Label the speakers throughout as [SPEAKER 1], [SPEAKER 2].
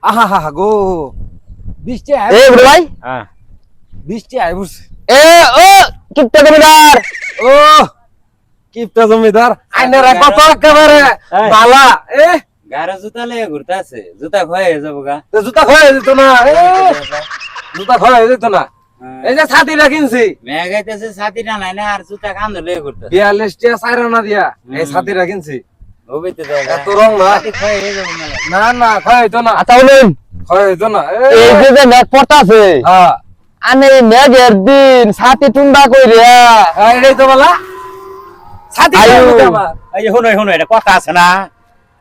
[SPEAKER 1] আহা হা গো বৃষ্টি
[SPEAKER 2] এ বড় ভাই
[SPEAKER 3] হ্যাঁ
[SPEAKER 1] বৃষ্টি আই বুঝছে
[SPEAKER 2] এ ও কিপটা জমিদার
[SPEAKER 1] ও কিপটা জমিদার আইনারা কত একেবারে বালা এ
[SPEAKER 3] গাড়ি জুতা লয়ে ঘুরতাছে জুতা ক্ষয়ে যাবো গা
[SPEAKER 1] তো জুতা খয়ে যেত না এ জুতা খয়ে যেত না এই যে ছাতিটা কিনছি
[SPEAKER 3] মেয়ে গাইতেছে ছাতিটা নাই না আর জুতা কান্দে লয়ে ঘুরতাছে
[SPEAKER 1] 42 টা সাইরানা দিয়া এই ছাতিটা কিনছি
[SPEAKER 3] ওবিতে দেখা
[SPEAKER 1] এত রং না
[SPEAKER 3] ছাতি ক্ষয়ে যাবো না
[SPEAKER 1] না না খয়ে তো না
[SPEAKER 2] আচ্ছা বলুন
[SPEAKER 1] খয়ে তো না
[SPEAKER 2] এই যে মেঘ পড়তাছে
[SPEAKER 1] হ্যাঁ
[SPEAKER 2] আনে মেঘের দিন ছাতি টুন্ডা কইরা
[SPEAKER 1] এটাই তো বলা ছাতি
[SPEAKER 2] আয়ু।
[SPEAKER 1] কিনতে আমার
[SPEAKER 3] এই শুনো শুনো এটা কথা আছে না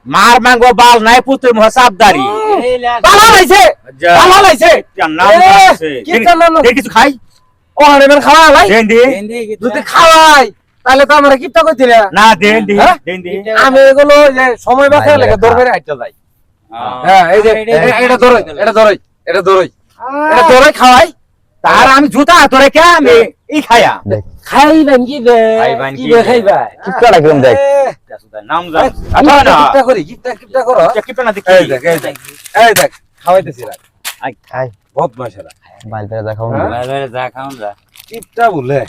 [SPEAKER 3] মার মাঙ্গো বাল নাই পুত্র মহাসাবদারি
[SPEAKER 1] বালা লাইছে বালা লাইছে
[SPEAKER 3] নাম
[SPEAKER 1] এ,
[SPEAKER 3] আছে
[SPEAKER 1] কি জানো?
[SPEAKER 3] দেখি কিছু খাই
[SPEAKER 1] ও হাড়ের খাওয়া লাই
[SPEAKER 3] দেন দি
[SPEAKER 1] যদি খাওয়াই তাহলে তো আমরা কিপটা কইতিরা
[SPEAKER 3] না দেন দি
[SPEAKER 1] হ্যাঁ?
[SPEAKER 3] দেন দি
[SPEAKER 1] আমি এগুলো যে সময় বাঁচা লাগে দরবারে আইটা যাই হ্যাঁ এই যে এটা ধরই এটা ধরই এটা ধরই এটা ধরই খাওয়াই
[SPEAKER 3] তার আমি জুতা তোরে কে আমি ই খায়া
[SPEAKER 1] খাইবেন কি বে
[SPEAKER 3] খাইবেন
[SPEAKER 1] কি
[SPEAKER 3] কি
[SPEAKER 1] বে
[SPEAKER 3] বে?
[SPEAKER 1] খাইবা
[SPEAKER 2] কিপটা কিরম দেখ
[SPEAKER 3] নাম জান
[SPEAKER 1] আচ্ছা
[SPEAKER 3] আচ্ছা না
[SPEAKER 1] কিপটা করি কিপটা করো
[SPEAKER 3] কিপটা না দেখি
[SPEAKER 1] এই দেখ এই দেখ খাওয়াইতেছি রাখ
[SPEAKER 3] আই
[SPEAKER 2] খাই
[SPEAKER 1] বহুত মাসেরা
[SPEAKER 2] বাইল করে দেখাও
[SPEAKER 1] হ্যাঁ?
[SPEAKER 3] ভালো যা খাউন যা
[SPEAKER 1] কিপটা বলে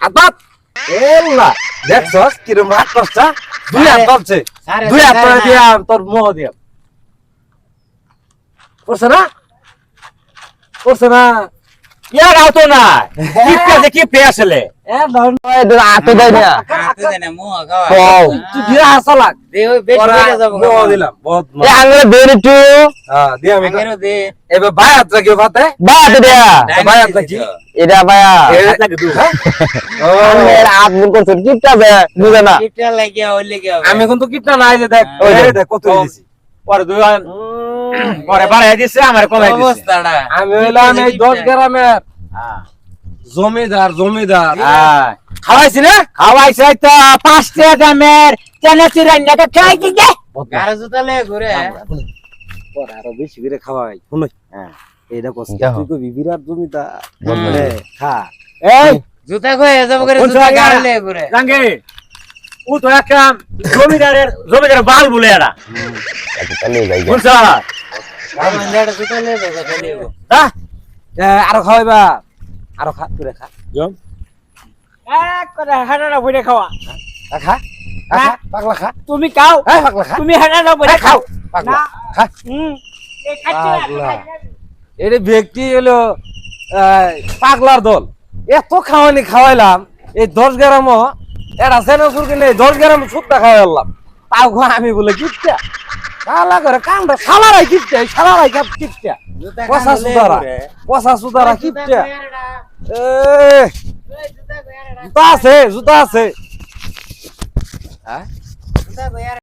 [SPEAKER 1] আবাত এল্লা দেখছস কিরম রাগ করছা দুই হাত ধরছে
[SPEAKER 3] সারে
[SPEAKER 1] দুই হাত
[SPEAKER 3] সারে
[SPEAKER 1] ধরে
[SPEAKER 3] না।
[SPEAKER 1] দিয়া তোর মোহ দিয়া করছে না করছে না
[SPEAKER 3] ইয়ার আতো না কিপটা যে কিপটে আসলে
[SPEAKER 1] এ ধর
[SPEAKER 2] আতো দেয় না
[SPEAKER 3] কাটতে দেনে মোহ খাওয়া
[SPEAKER 2] কও
[SPEAKER 1] তুই দিয়া হাসালাক
[SPEAKER 3] দেও বেশ বেড়ে যাব
[SPEAKER 1] মোহ দিলাম বহুত
[SPEAKER 2] এ আঙ্গুলে দেন একটু
[SPEAKER 1] হ্যাঁ দিয়া আমি
[SPEAKER 3] আগেরও দে
[SPEAKER 1] এবার ভাই হাত লাগিও পাতে
[SPEAKER 2] বা আতো দেয়া
[SPEAKER 1] ভাই হাত লাগি
[SPEAKER 2] এটা ভাইয়া
[SPEAKER 3] হাত লাগে দু
[SPEAKER 1] ও
[SPEAKER 2] আমের হাত মুন করছেন কিপটা বে বুঝে না
[SPEAKER 3] কিপটা লাগিয়া ওই লাগিয়া
[SPEAKER 1] আমি কিন্তু কিপটা নাই যে দেখ
[SPEAKER 2] ওই
[SPEAKER 1] এই
[SPEAKER 2] দেখ।
[SPEAKER 1] দেখ কত দিছি
[SPEAKER 3] পরে দুই পরে বাড়াই দিছে আমার কমাই দিছে
[SPEAKER 4] অবস্থাটা
[SPEAKER 1] আমি হইলাম এই 10 গ্রামের
[SPEAKER 3] হ্যাঁ
[SPEAKER 1] জমিদার
[SPEAKER 3] হ্যাঁ
[SPEAKER 1] খাওয়াইছি না
[SPEAKER 3] খাওয়াইছে তো 5 টাকা দামের চেনা চিরান্ডাটা খাই কি গে
[SPEAKER 4] গাড়ি জুতা লয়ে ঘুরে
[SPEAKER 1] পরে আরো বেশি করে খাওয়াই শুনই
[SPEAKER 3] হ্যাঁ
[SPEAKER 1] এইটা কষ্ট
[SPEAKER 2] দেখো।
[SPEAKER 1] তুই কবি বিরাট জমিদার
[SPEAKER 2] হুম।
[SPEAKER 1] রে, খা
[SPEAKER 3] এই
[SPEAKER 4] জুতা কয়ে যাব করে
[SPEAKER 3] কোন
[SPEAKER 4] জুতা
[SPEAKER 3] জায়গা?
[SPEAKER 4] গাড়ি লয়ে ঘুরে
[SPEAKER 3] রাঙ্গে ও তো একটা জমিদারের বাল বলে এরা
[SPEAKER 2] চলে যাই
[SPEAKER 3] বুঝছ
[SPEAKER 4] আমার গাড়ি জুতা লয়ে যাব খালি
[SPEAKER 3] হ্যাঁ
[SPEAKER 1] আরো খাওয়াইবা আরো খা তুই খা
[SPEAKER 5] এক করে হানানা বইরে খাওয়া
[SPEAKER 1] খা খা পাগলা খা
[SPEAKER 5] তুমি খাও
[SPEAKER 1] এই পাগলা খা
[SPEAKER 5] তুমি হানানা বইরে
[SPEAKER 1] খাও
[SPEAKER 5] খাও
[SPEAKER 1] পাগলা খা
[SPEAKER 5] এই খাচ্ছি না,
[SPEAKER 1] পাগলা।
[SPEAKER 5] খাচ্ছি না।
[SPEAKER 1] এর ব্যক্তি হলো পাগলার দল এত খাওয়ানি খাওয়াইলাম এই 10 গ্রাম এটা সেনসুর কিনে 10 গ্রাম সুট্টা খাওয়াইলাম তাও আমি বলে কিপটা শালা করে কামটা শালারাই কিপটা শালারাই কিপটা
[SPEAKER 4] জুতা
[SPEAKER 1] পচা সুদারা পচা সুদারা কিপটা জুতা আছে হ্যাঁ
[SPEAKER 4] জুতা কয়ে